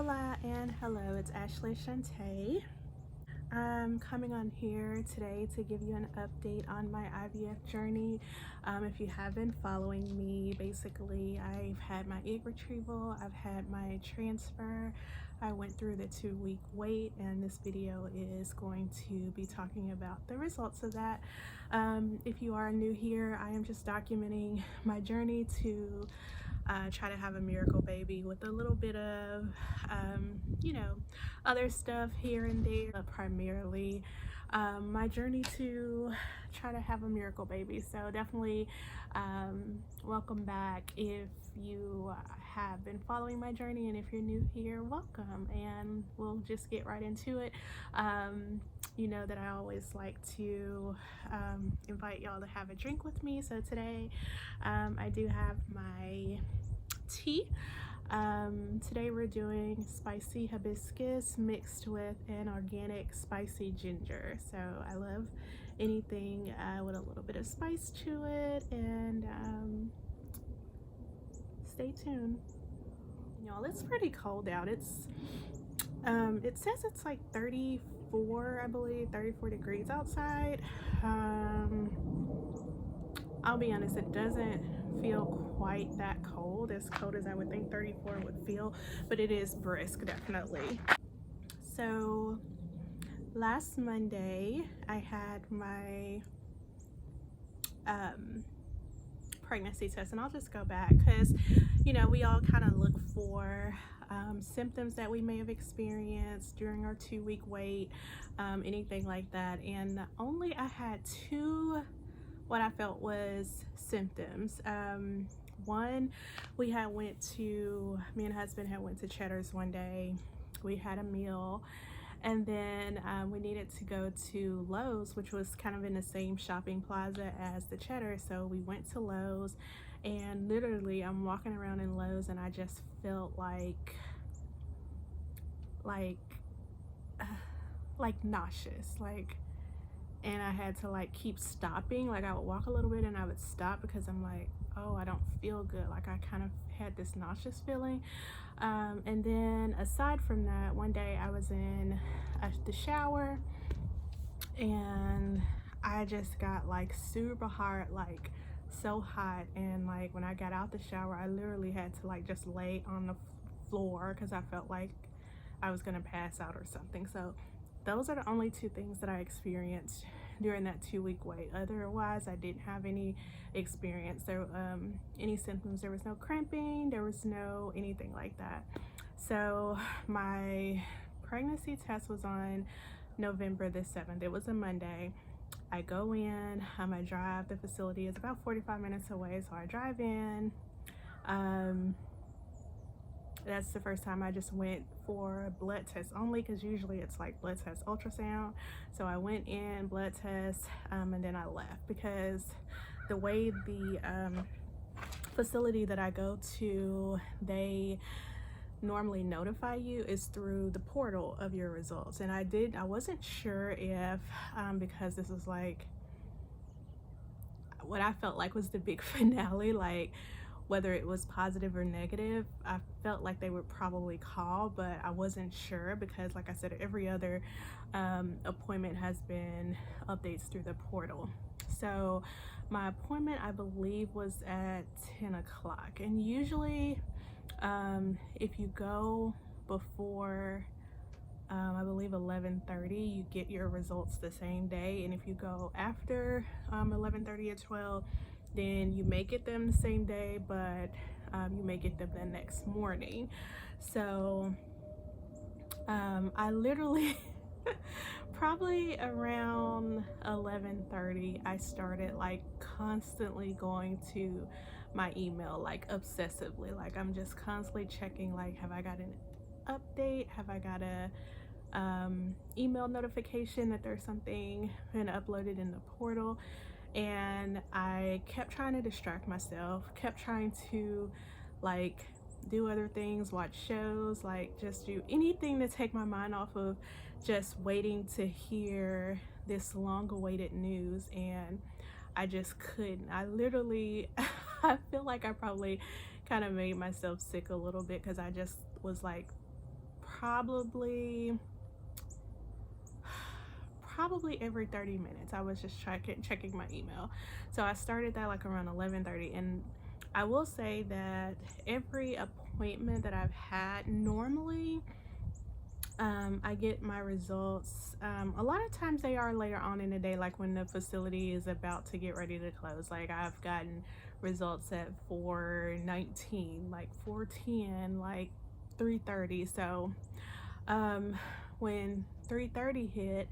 Hola and hello, it's Ashley Shantae. I'm coming on here today to give you an update on my IVF journey. If you have been following me, basically I've had my egg retrieval, I've had my transfer, I went through the 2-week wait, and this video is going to be talking about the results of that. If you are new here, I am just documenting my journey to try to have a miracle baby with a little bit of other stuff here and there, but primarily my journey to try to have a miracle baby. So definitely welcome back if you have been following my journey, and if you're new here, welcome, and we'll just get right into it. You know that I always like to invite y'all to have a drink with me. So today I do have my tea. Today we're doing spicy hibiscus mixed with an organic spicy ginger. So I love anything with a little bit of spice to it, and stay tuned. Y'all, it's pretty cold out. It says it's like 34, I believe, 34 degrees outside. I'll be honest, it doesn't feel quite that cold as I would think 34 would feel, but it is brisk, definitely. So last Monday I had my pregnancy test, and I'll just go back because we all kind of look for symptoms that we may have experienced during our 2-week wait, anything like that, and only I had two what I felt was symptoms. One, me and husband had went to Cheddar's one day. We had a meal, and then we needed to go to Lowe's, which was kind of in the same shopping plaza as the Cheddar. So we went to Lowe's, and literally I'm walking around in Lowe's and I just felt like nauseous, and I had to keep stopping. I would walk a little bit and I would stop because I'm like, oh, I don't feel good. I kind of had this nauseous feeling. And then aside from that, one day I was in the shower and I just got super hot, so hot. And when I got out the shower, I literally had to just lay on the floor because I felt like I was gonna pass out or something. So those are the only two things that I experienced during that 2-week wait. Otherwise, I didn't have any experience any symptoms. There was no cramping, there was no anything like that. So my pregnancy test was on November the 7th. It was a Monday. I go in, I drive. The facility is about 45 minutes away, so I drive in. That's the first time I just went for blood tests only, because usually it's blood test, ultrasound. So I went in, blood test, and then I left because the way the facility that I go to, they normally notify you is through the portal of your results. And I wasn't sure if because this was what I felt like was the big finale, whether it was positive or negative. I felt like they would probably call, but I wasn't sure because, like I said, every other appointment has been updates through the portal. So my appointment, I believe, was at 10 o'clock. And usually if you go before I believe 11:30, you get your results the same day. And if you go after 11:30 or 12, then you may get them the same day, but you may get them the next morning. So I literally probably around 11:30 I started constantly going to my email obsessively. I'm just constantly checking have I got an update, have I got a email notification that there's something been uploaded in the portal. And I kept trying to distract myself, kept trying to do other things, watch shows, just do anything to take my mind off of just waiting to hear this long awaited news. And I just couldn't. I literally I feel like I probably kind of made myself sick a little bit because I just was probably every 30 minutes I was just checking my email. So I started that like around 11:30, and I will say that every appointment that I've had, normally I get my results. A lot of times they are later on in the day, like when the facility is about to get ready to close. Like I've gotten results at 4:19, like 4:10, like 3:30. So when 3:30 hit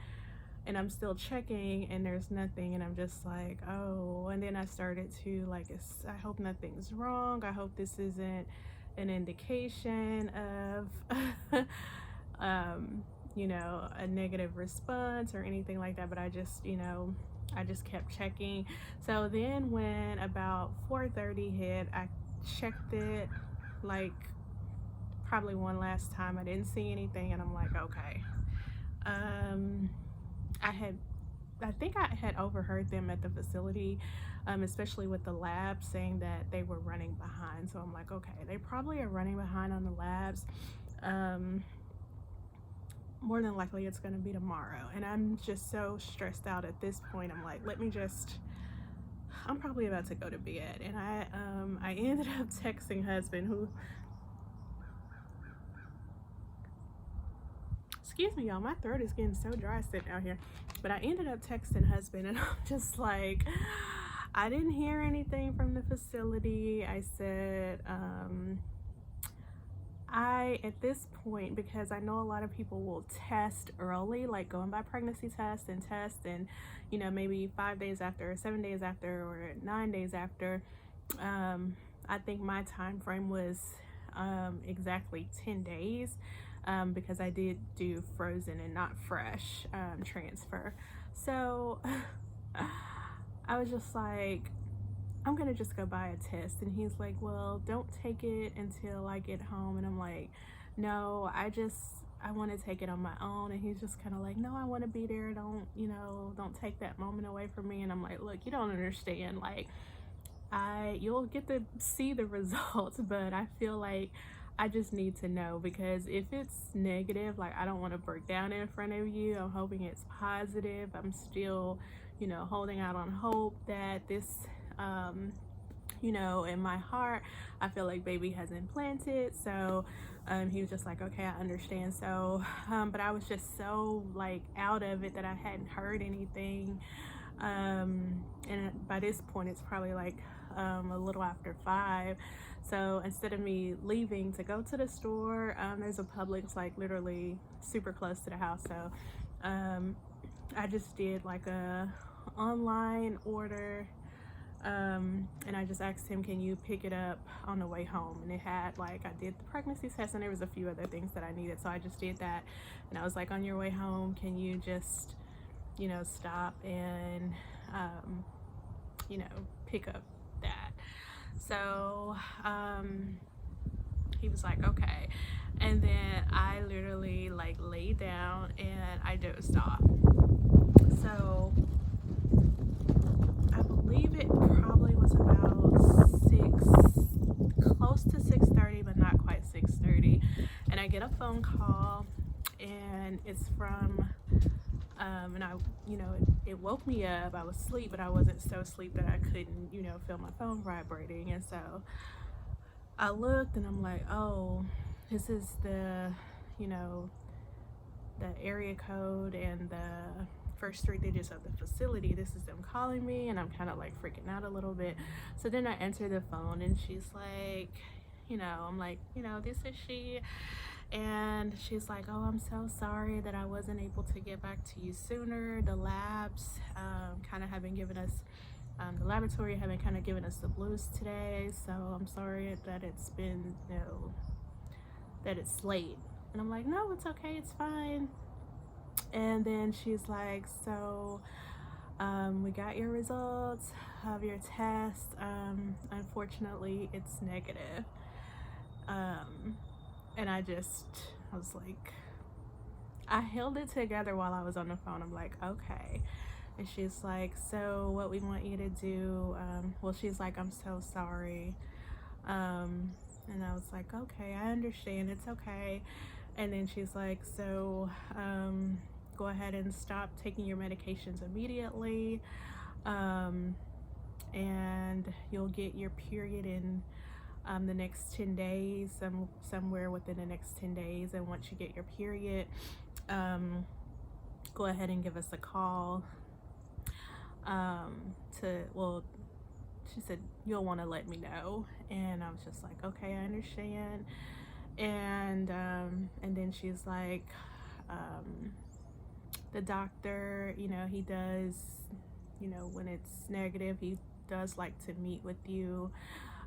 and I'm still checking and there's nothing, and I'm just like, oh. And then I started to like, I hope nothing's wrong. I hope this isn't an indication of a negative response or anything like that. But I just, I just kept checking. So then when about 4:30 hit, I checked it like probably one last time. I didn't see anything, and I'm like, okay. I think I had overheard them at the facility, especially with the lab, saying that they were running behind. So I'm like, okay, they probably are running behind on the labs. More than likely it's going to be tomorrow, and I'm just so stressed out at this point. I'm like, I'm probably about to go to bed. And I ended up texting husband, who, excuse me y'all, my throat is getting so dry sitting out here. But I ended up texting husband, and I'm just like, I didn't hear anything from the facility. I said, at this point, because I know a lot of people will test early, like go and buy pregnancy tests and test, and maybe 5 days after, or 7 days after, or 9 days after. I think my time frame was exactly 10 days, because I did do frozen and not fresh transfer. So I was just like, I'm gonna just go buy a test. And he's like, well, don't take it until I get home. And I'm like, no, I want to take it on my own. And he's just kind of like, no, I want to be there. Don't take that moment away from me. And I'm like, look, you don't understand. Like, you'll get to see the results, but I feel like I just need to know, because if it's negative, like, I don't want to break down in front of you. I'm hoping it's positive. I'm still, holding out on hope that this, in my heart, I feel like baby has implanted. So he was just like, okay, I understand. So but I was just so like out of it that I hadn't heard anything. And by this point it's probably like a little after 5. So instead of me leaving to go to the store, there's a Publix like literally super close to the house. So I just did like a online order, and I just asked him, can you pick it up on the way home? And it had, like, I did the pregnancy test, and there was a few other things that I needed, so I just did that. And I was like, on your way home, can you just stop and pick up that? So he was like, okay. And then I literally like laid down and I dozed off. So I believe it probably was about 6, close to 6:30, but not quite 6:30. And I get a phone call, and it's from, and I, it woke me up. I was asleep, but I wasn't so asleep that I couldn't, feel my phone vibrating. And so I looked, and I'm like, oh, this is the area code and the first 3 digits of the facility. This is them calling me, and I'm kind of like freaking out a little bit. So then I answer the phone, and she's like, I'm like, this is she. And she's like, oh, I'm so sorry that I wasn't able to get back to you sooner. The labs kind of haven't given us, the laboratory haven't kind of given us the blues today. So I'm sorry that it's been, that it's late. And I'm like, no, it's okay, it's fine. And then she's like, so we got your results of your test. Unfortunately, it's negative. And I was like, I held it together while I was on the phone. I'm like, okay. And she's like, so what we want you to do, well, she's like, I'm so sorry. And I was like, okay, I understand, it's okay. And then she's like, so go ahead and stop taking your medications immediately, and you'll get your period in the next 10 days, somewhere within the next 10 days. And once you get your period, go ahead and give us a call well, she said, you'll want to let me know. And I was just like, okay, I understand. And then she's like, the doctor, he does, when it's negative, he does like to meet with you,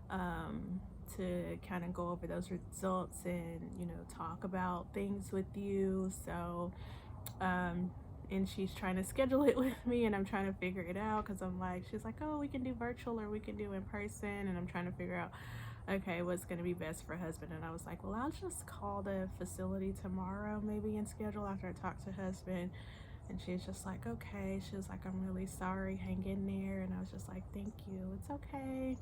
to kind of go over those results and, talk about things with you. So, and she's trying to schedule it with me, and I'm trying to figure it out, because I'm like, she's like, oh, we can do virtual or we can do in person, and I'm trying to figure out, okay, what's going to be best for husband. And I was like, well, I'll just call the facility tomorrow maybe and schedule after I talk to husband. And she's just like, okay. She was like, I'm really sorry, hang in there. And I was just like, thank you, it's okay.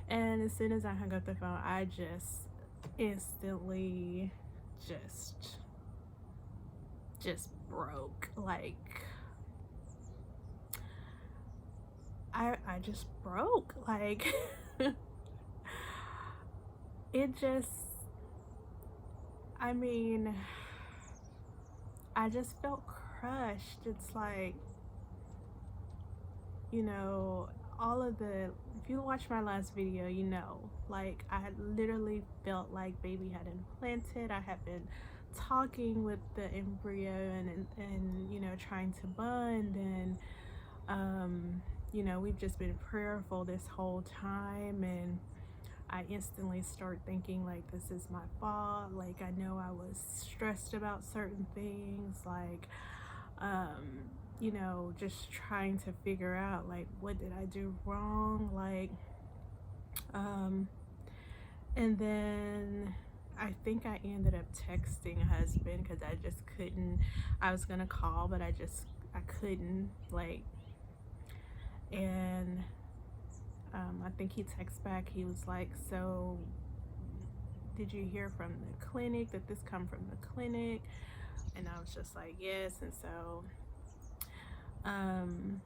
And as soon as I hung up the phone, I just instantly just broke. Like, I just broke. Like, it just, I mean, I just felt crushed. It's like, all of the, if you watch my last video, like, I had literally felt like baby had implanted. I had been talking with the embryo and trying to bond, and we've just been prayerful this whole time. And I instantly start thinking, like, this is my fault. Like, I know I was stressed about certain things, like, just trying to figure out, like, what did I do wrong? Like, and then I think I ended up texting husband, because I just couldn't. I was gonna call, but I couldn't, like. And I think he texted back. He was like, so did you hear from the clinic? Did this come from the clinic? And I was just like, yes. And so I'm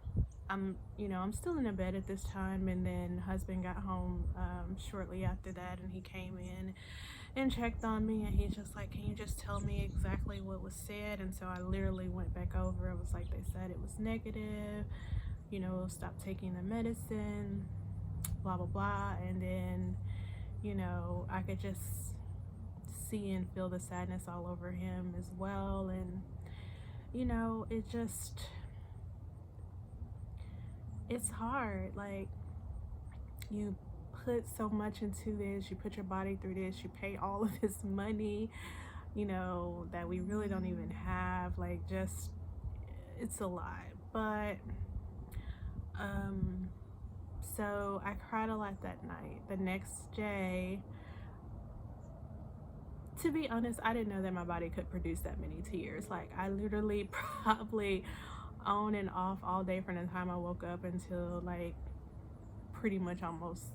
still in the bed at this time. And then husband got home shortly after that, and he came in and checked on me, and he's just like, can you just tell me exactly what was said? And so I literally went back over. It was like, they said it was negative, stop taking the medicine, blah blah blah. And then I could just see and feel the sadness all over him as well. And it's hard. Like, you put so much into this, you put your body through this, you pay all of this money, that we really don't even have. Like, just, it's a lot. But so I cried a lot that night. The next day, to be honest, I didn't know that my body could produce that many tears. Like, I literally probably on and off all day from the time I woke up until, like, pretty much almost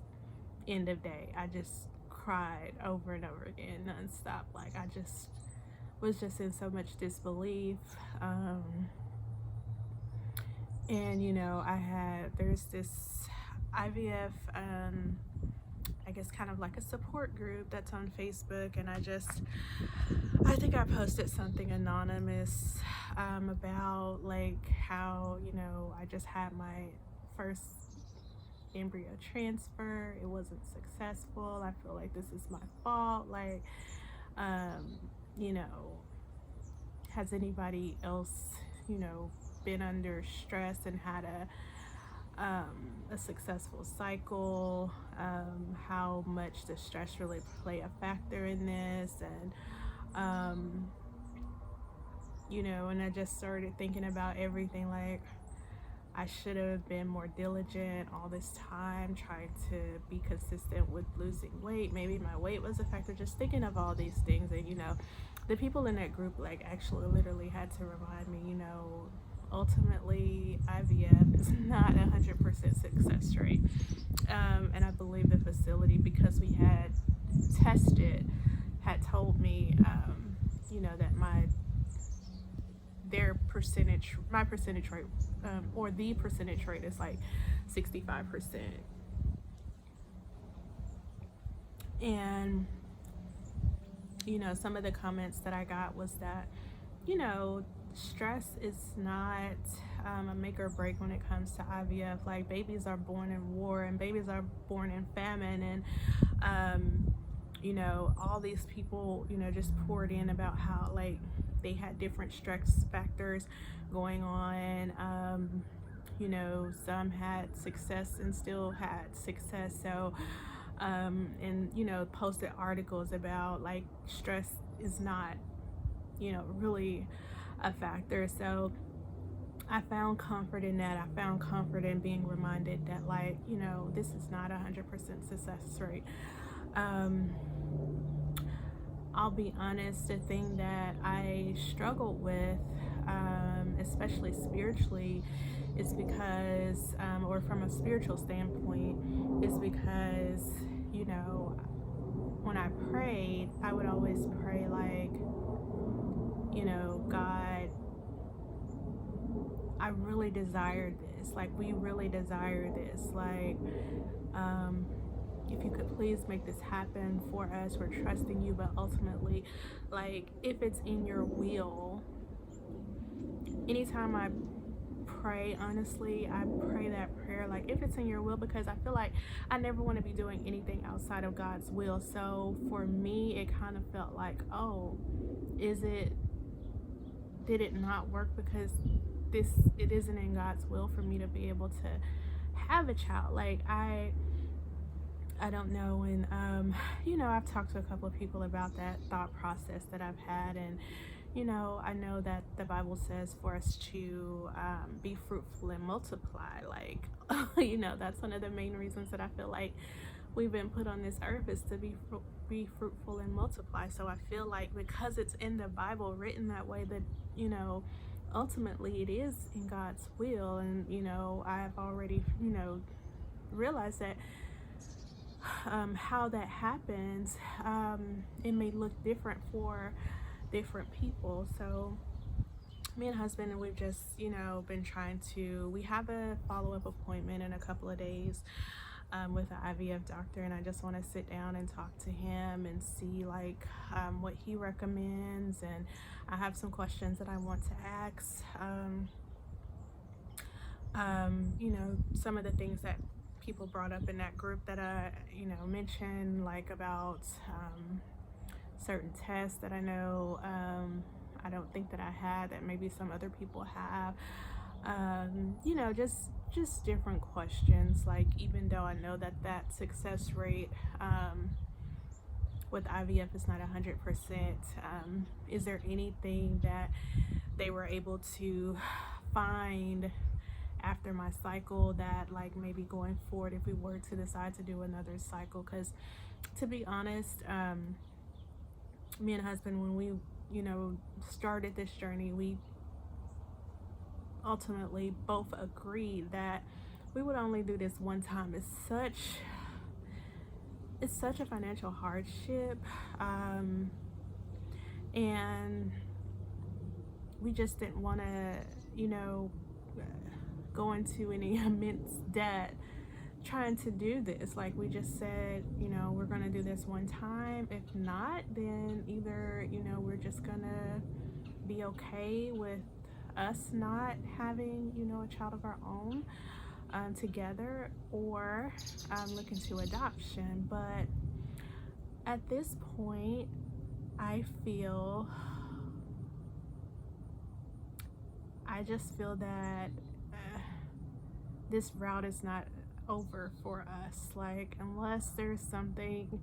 end of day. I just cried over and over again, nonstop. Like, I just was just in so much disbelief. And there's this IVF, I guess kind of like a support group that's on Facebook, and I think I posted something anonymous about, like, how I just had my first embryo transfer. It wasn't successful. I feel like this is my fault. Like, has anybody else been under stress and had a successful cycle? How much does stress really play a factor in this? And and I just started thinking about everything. Like, I should have been more diligent all this time, trying to be consistent with losing weight. Maybe my weight was a factor. Just thinking of all these things. And the people in that group, like, actually literally had to remind me, ultimately IVF is not 100% success rate. And I believe the facility, because we had tested, had told me that my percentage rate, or the percentage rate is like 65%. And some of the comments that I got was that, stress is not a make or break when it comes to IVF. Like, babies are born in war, and babies are born in famine, and all these people, just poured in about how, like, they had different stress factors going on. Some had success and still had success. So, and, posted articles about, like, stress is not, really a factor. So I found comfort in that. I found comfort in being reminded that, like, this is not 100% success rate. I'll be honest, the thing that I struggled with, especially spiritually, is because, or from a spiritual standpoint, is because, when I prayed, I would always pray, like, God, I really desire this. Like, we really desire this. Like, if you could please make this happen for us, we're trusting you. But ultimately, like, if it's in your will, anytime I pray, honestly, I pray that prayer, like, if it's in your will, because I feel like I never want to be doing anything outside of God's will. So for me, it kind of felt like, oh, did it not work because it isn't in God's will for me to be able to have a child? Like, I don't know. And I've talked to a couple of people about that thought process that I've had. And I know that the Bible says for us to be fruitful and multiply. Like, that's one of the main reasons that I feel like we've been put on this earth, is to be fruitful and multiply. So I feel like, because it's in the Bible, written that way, that ultimately it is in God's will. And I've already realized that how that happens, it may look different for different people. So me and husband, and we've just been we have a follow-up appointment in a couple of days with an IVF doctor, and I just want to sit down and talk to him and see, like, what he recommends. And I have some questions that I want to ask. Some of the things that people brought up in that group that I mentioned, like, about certain tests that I know I don't think that I had, that maybe some other people have. Just different questions. Like, even though I know that success rate with IVF is not 100%, is there anything that they were able to find after my cycle that, like, maybe going forward, if we were to decide to do another cycle? Because, to be honest, me and husband, when we started this journey, we ultimately both agreed that we would only do this one time. It's such a financial hardship, and we just didn't want to go into any immense debt trying to do this. Like, we just said, we're gonna do this one time. If not, then either we're just gonna be okay with us not having a child of our own together, or look into adoption. But at this point, I just feel that this route is not over for us. Like, unless there's something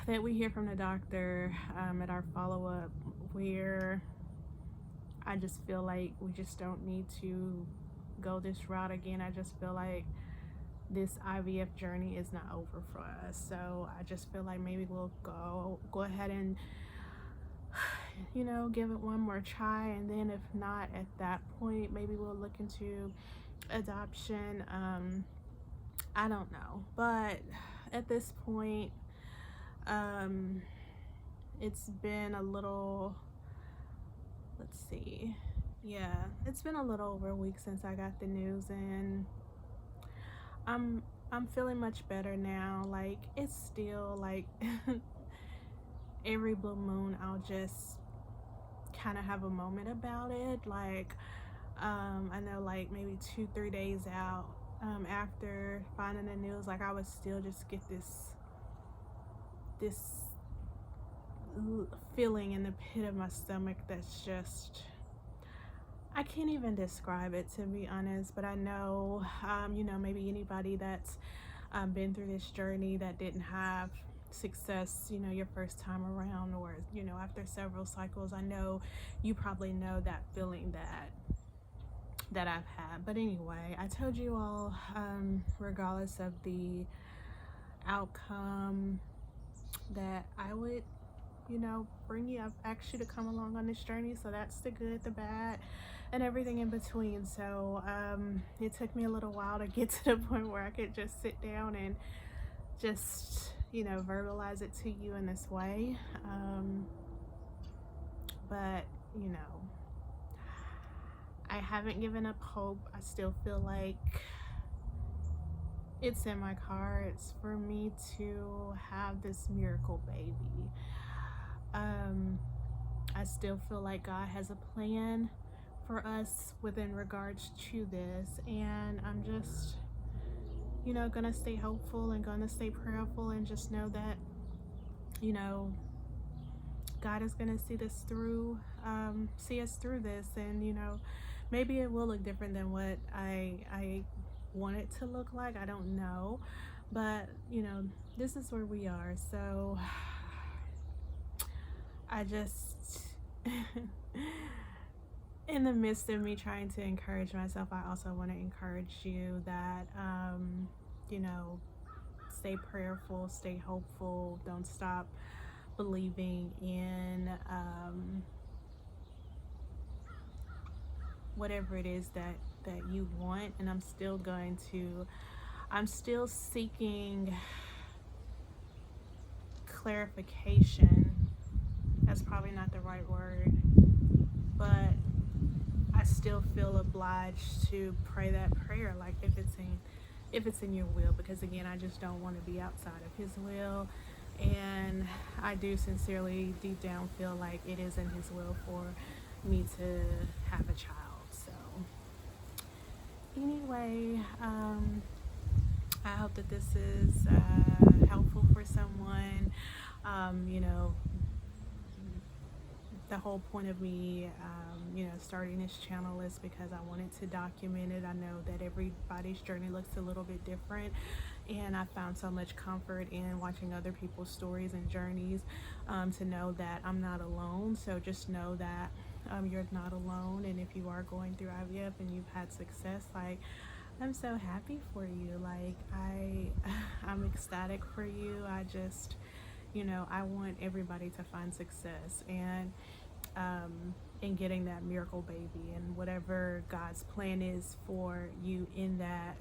that we hear from the doctor at our follow-up, where I just feel like we just don't need to go this route again. I just feel like this IVF journey is not over for us. So I just feel like maybe we'll go ahead and give it one more try. And then if not, at that point, maybe we'll look into adoption. I don't know. But at this point, it's been a little, let's see, yeah, it's been a little over a week since I got the news, and I'm I'm feeling much better now. Like, it's still like every blue moon I'll just kind of have a moment about it. Like, I know, like, maybe 2-3 days out, after finding the news, like, I would still just get this feeling in the pit of my stomach that's just, I can't even describe it, to be honest. But I know, maybe anybody that's been through this journey that didn't have success, your first time around, or after several cycles, I know you probably know that feeling that I've had. But anyway, I told you all, regardless of the outcome, that I would, bring you. I've asked you to come along on this journey, so that's the good, the bad, and everything in between. So it took me a little while to get to the point where I could just sit down and just, verbalize it to you in this way. But I haven't given up hope. I still feel like it's in my cards for me to have this miracle baby. I still feel like God has a plan for us within regards to this, and I'm just, gonna stay hopeful and gonna stay prayerful, and just know that, God is gonna see us through this, and maybe it will look different than what I want it to look like. I don't know, but this is where we are. So I just, in the midst of me trying to encourage myself, I also want to encourage you that, stay prayerful, stay hopeful, don't stop believing in whatever it is that you want. And I'm still seeking clarification. That's probably not the right word, but I still feel obliged to pray that prayer, like if it's in your will, because again, I just don't want to be outside of his will. And I do sincerely deep down feel like it is in his will for me to have a child. So anyway, I hope that this is helpful for someone. You know, the whole point of me, starting this channel is because I wanted to document it. I know that everybody's journey looks a little bit different, and I found so much comfort in watching other people's stories and journeys, to know that I'm not alone. So just know that you're not alone, and if you are going through IVF and you've had success, like, I'm so happy for you. Like, I'm ecstatic for you. I just, I want everybody to find success, and in getting that miracle baby, and whatever God's plan is for you in that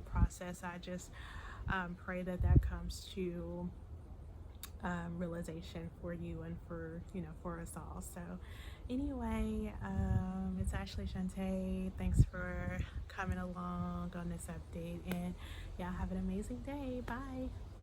process. I just pray that comes to realization for you, and for us all. So anyway, it's Ashley Shantae. Thanks for coming along on this update, and y'all have an amazing day. Bye.